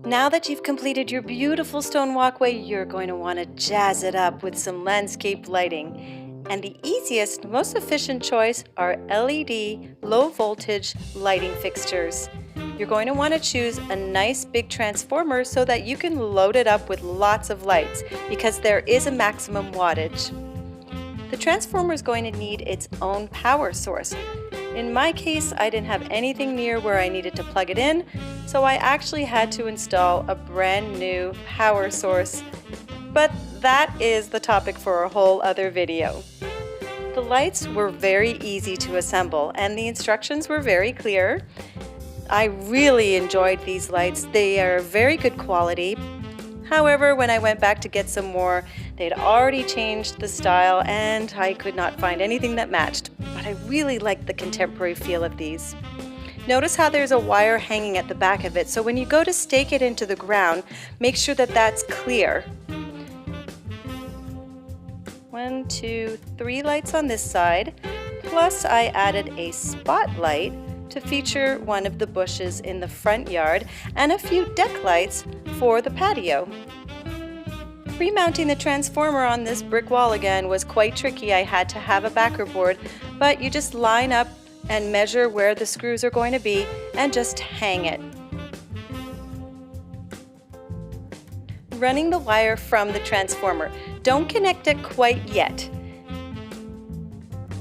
Now that you've completed your beautiful stone walkway, you're going to want to jazz it up with some landscape lighting. And the easiest, most efficient choice are LED low voltage lighting fixtures. You're going to want to choose a nice big transformer so that you can load it up with lots of lights because there is a maximum wattage. The transformer is going to need its own power source. In my case, I didn't have anything near where I needed to plug it in, so I actually had to install a brand new power source. But that is the topic for a whole other video. The lights were very easy to assemble and the instructions were very clear. I really enjoyed these lights. They are very good quality. However, when I went back to get some more, they'd already changed the style and I could not find anything that matched. But I really liked the contemporary feel of these. Notice how there's a wire hanging at the back of it, so when you go to stake it into the ground, make sure that that's clear. 1, 2, 3 lights on this side, plus I added a spotlight to feature one of the bushes in the front yard and a few deck lights for the patio. Remounting the transformer on this brick wall again was quite tricky. I had to have a backer board, but you just line up and measure where the screws are going to be and just hang it. Running the wire from the transformer. Don't connect it quite yet.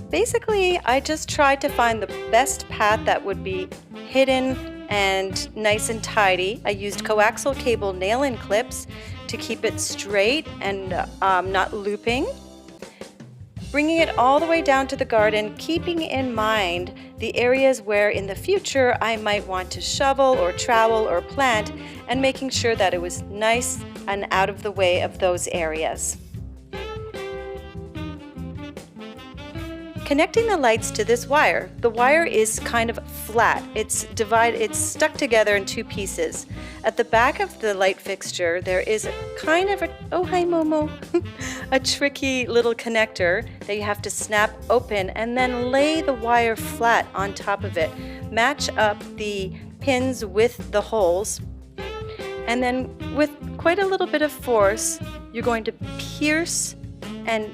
Basically, I just tried to find the best path that would be hidden and nice and tidy. I used coaxial cable nail-in clips to keep it straight and not looping. Bringing it all the way down to the garden, keeping in mind the areas where in the future I might want to shovel or trowel or plant, and making sure that it was nice and out of the way of those areas. Connecting the lights to this wire. The wire is kind of flat. It's stuck together in two pieces. At the back of the light fixture, there is kind of oh hi Momo, a tricky little connector that you have to snap open and then lay the wire flat on top of it. Match up the pins with the holes, and then with quite a little bit of force, you're going to pierce and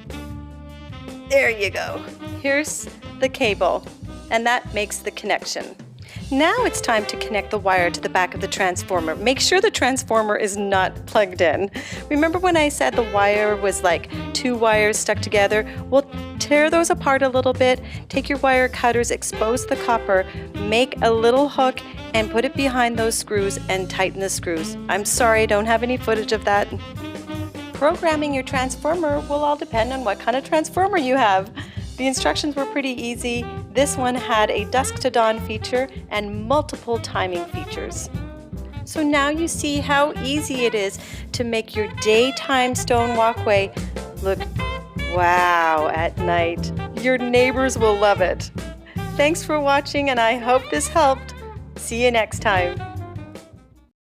there you go. Here's the cable, and that makes the connection. Now it's time to connect the wire to the back of the transformer. Make sure the transformer is not plugged in. Remember when I said the wire was like two wires stuck together? Well, tear those apart a little bit, take your wire cutters, expose the copper, make a little hook, and put it behind those screws and tighten the screws. I'm sorry, I don't have any footage of that. Programming your transformer will all depend on what kind of transformer you have. The instructions were pretty easy. This one had a dusk to dawn feature and multiple timing features. So now you see how easy it is to make your daytime stone walkway look wow at night. Your neighbors will love it. Thanks for watching and I hope this helped. See you next time.